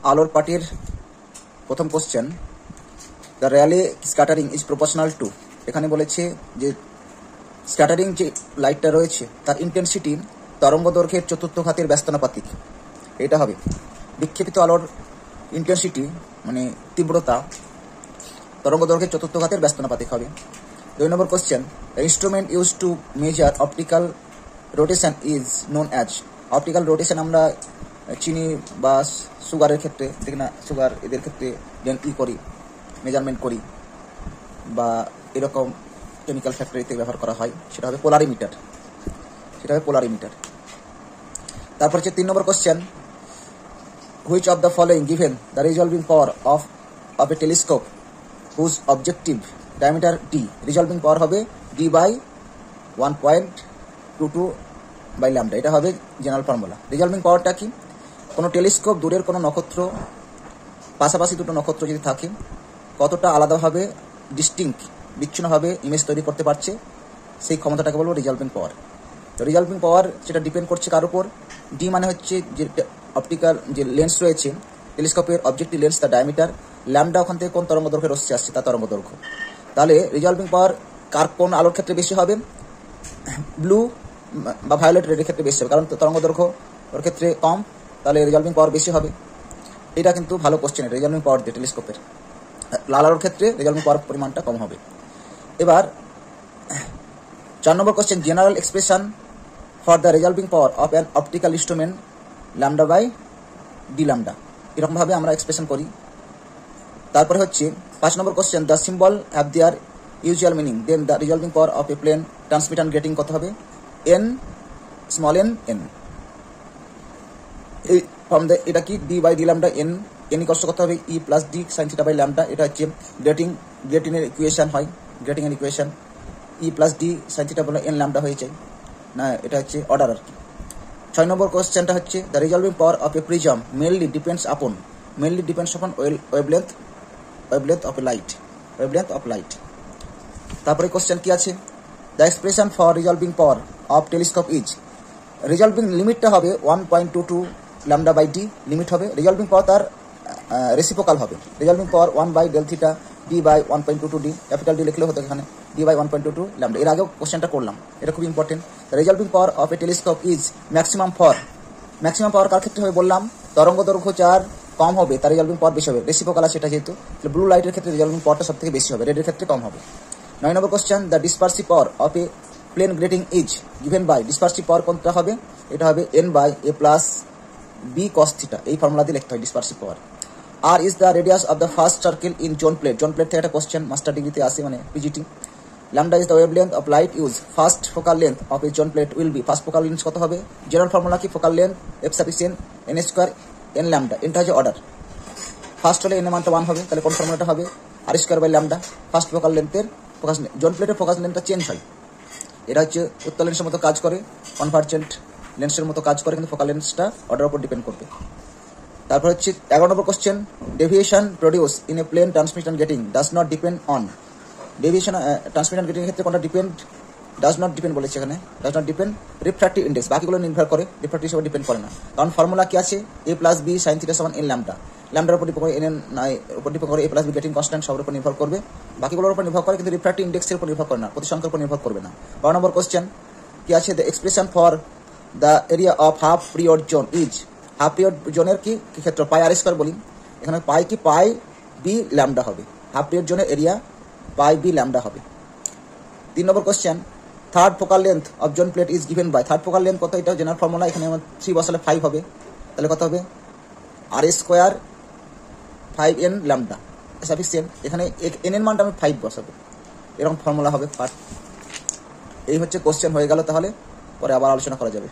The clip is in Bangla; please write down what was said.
আলোর পাটির প্রথম question, the Rayleigh scattering is proportional to. এখানে বলেছে যে স্ক্যাটারিং যে লাইটটা রয়েছে তার ইন্টেন্সিটি তরঙ্গ দৈর্ঘ্যের চতুর্থ ঘাতের ব্যস্তানুপাতিক। এটা হবে বিক্ষেপিত আলোর ইন্টেন্সিটি মানে তীব্রতা তরঙ্গ দৈর্ঘ্যের চতুর্থ ঘাতের ব্যস্তানুপাতিক হবে। 2 নম্বর question, the instrument use to measure optical rotation is known as. Optical rotation আমরা চিনি বা সুগারের ক্ষেত্রে দেখি না, সুগার এদের ক্ষেত্রে করি, মেজারমেন্ট করি বা এরকম কেমিক্যাল ফ্যাক্টরিতে ব্যবহার করা হয়, সেটা হবে পোলারিমিটার। তারপর হচ্ছে 3 নম্বর question, which of the following given the resolving power of a telescope whose objective diameter D. Resolving power হবে ডি বাই 1.22 বাই ল্যামডা। এটা হবে জেনারেল ফর্মুলা। রিজলভিং পাওয়ারটা কি? কোনো টেলিস্কোপ দূরের কোনো নক্ষত্র, পাশাপাশি দুটো নক্ষত্র যদি থাকে, কতটা আলাদাভাবে বিচ্ছিন্নভাবে ইমেজ তৈরি করতে পারছে, সেই ক্ষমতাটাকে বলবো রিজলভিং পাওয়ার। তো রিজলভিং পাওয়ার সেটা ডিপেন্ড করছে কার উপর? ডি মানে হচ্ছে যে অপটিক্যাল যে লেন্স রয়েছে টেলিস্কোপের অবজেক্টিভ লেন্স, তার ডায়ামিটার। ল্যামডা ওখান থেকে কোন তরঙ্গ দৈর্ঘ্যের রশ্মি আসছে তার তরঙ্গ দৈর্ঘ্য। তাহলে রিজলভিং পাওয়ার কোন আলোর ক্ষেত্রে বেশি হবে? ব্লু বা ভায়োলেট রেডের ক্ষেত্রে বেশি হবে, কারণ তরঙ্গ দৈর্ঘ্য ওর ক্ষেত্রে কম, তাহলে রিজলভিং পাওয়ার বেশি হবে। এটা কিন্তু ভালো কোশ্চেন, রিজলভিং পাওয়ার দিয়ে টেলিস্কোপের। লাল আলোর ক্ষেত্রে রিজলভিং পাওয়ার পরিমাণটা কম হবে। এবার 4 নম্বর question, general expression for the resolving power of an optical instrument lambda by D lambda. এরকমভাবে আমরা এক্সপ্রেশন করি। তারপরে হচ্ছে 5 নম্বর question, the symbol have their usual meaning, then the resolving power of a plane transmit and grating কত হবে? N small N. এই ফর্ম এটা কি? D by D lambda N ইকস্ট কত হবে? E plus D sine theta by lambda. এটা হচ্ছে গ্রেটিংয়ের ইকুয়েশন হয়, গ্রেটিংয়ের ইকুয়েশন। ই প্লাস ডি সাইন থিটা বলে এন ল্যামডা হয়ে যায় না, এটা হচ্ছে অর্ডার আর কি। 6 নম্বর কোশ্চেনটা হচ্ছে, the resolving power of a prism mainly depends upon wavelength of light. তারপরে কোশ্চেন কি আছে? The expression for resolving power of telescope is. Resolving লিমিটটা হবে 1.22 ল্যামডা বাই ডি লিমিট হবে। রিজলভিং পাওয়ার তার রেসিপ্রোকাল হবে। Resolving power 1 by del theta D by 1.22 D, capital D লিখলে হতো এখানে ডি বাই 1.22 ল্যামডা। এর আগেও কোশ্চেনটা করলাম, এটা খুব important. Resolving power of a telescope is maximum power কার ক্ষেত্রে হবে বললাম? তরঙ্গ দৈর্ঘ্য যার কম হবে তার রিজলভিং পাওয়ার বেশি হবে, রেসিপ্রোকাল আছে এটা যেহেতু। ব্লু লাইটের ক্ষেত্রে রিজলভিং পাওয়ারটা সব থেকে বেশি হবে, রেডের ক্ষেত্রে কম হবে। 9 নম্বর question, the dispersive power of a plane grating is given by. Dispersive power কোনটা হবে? এটা হবে N by A plus B cos theta. এই ফর্মুলা দিয়ে লিখতে হয় dispersive power. R is the radius of the first circle in zone plate থেকে একটা কোশ্চেন মাস্টার ডিগ্রিতে আসে, মানে PGT. Lambda is the wavelength of light use first focal length of a zone plate will be. First focal length কত হবে? জেনারেল ফর্মুলা কি? Focal length F sufficient N square N lambda. এনটা হচ্ছে অর্ডার, ফার্স্ট হলে এন এর মানটা 1 হবে, তাহলে কোন ফর্মুলাটা হবে? R square by lambda. First focal লেন্থের জোন প্লেটের ফোকাস লেন্থটা চেঞ্জ হয়। এটা হচ্ছে উত্তর লেন্সের মতো কাজ করে, কনভার্জেন্ট লেন্সের মতো কাজ করে, কিন্তু ফোকাল লেন্সটা অর্ডার উপর ডিপেন্ড করবে। তারপর হচ্ছে 11 নম্বর question, deviation produce in a plane transmit and gating does not depend on. Deviation transmit and gating এর ক্ষেত্রে কোনটা ডাজ নট ডিপেন্ড বলেছে এখানে, does not depend refractive index, বাকিগুলো নির্ভর করে, রিফ্র্যাক্টিভ হিসেবে ডিপেন্ড করে না। কারণ ফর্মুলা কি আছে? এ প্লাস বি সাইন থিটা সমান এন ল্যামডা। ল্যামডার উপর ডিপেন্ড করে এন উপর ডিপেন্ড করে এ প্লাস বি গেটিং কনস্ট্যান্ট, সবার উপর নির্ভর করবে, বাকিগুলোর উপর নির্ভর করে, কিন্তু রিফ্র্যাক্টিভ ইন্ডেক্সের উপর নির্ভর করে না, প্রতিসংখ্যার উপর নির্ভর করবে না। 12 নম্বর কোশ্চেন কি আছে? The expression for the area of half period zone is. Half period জোনের কি ক্ষেত্র? পাই আর স্কোয়ার বলি। এখানে পাই কি? পাই বি ল্যামডা হবে। হাফ পিরিয়ড জোনের এরিয়া পাই বি ল্যামডা হবে। 3 নম্বর question, third focal length of zone plate is given by. Third focal length কত? এটা জেনারেল ফর্মুলা, এখানে আমার 3 বসালে 5 হবে, তাহলে কত হবে? R square 5n lambda sufficient. এখানে এন এর মানটা আমি 5 বসাবো, এরকম ফর্মুলা হবে পার্ট। এই হচ্ছে কোশ্চেন হয়ে গেল, তাহলে পরে আবার আলোচনা করা যাবে।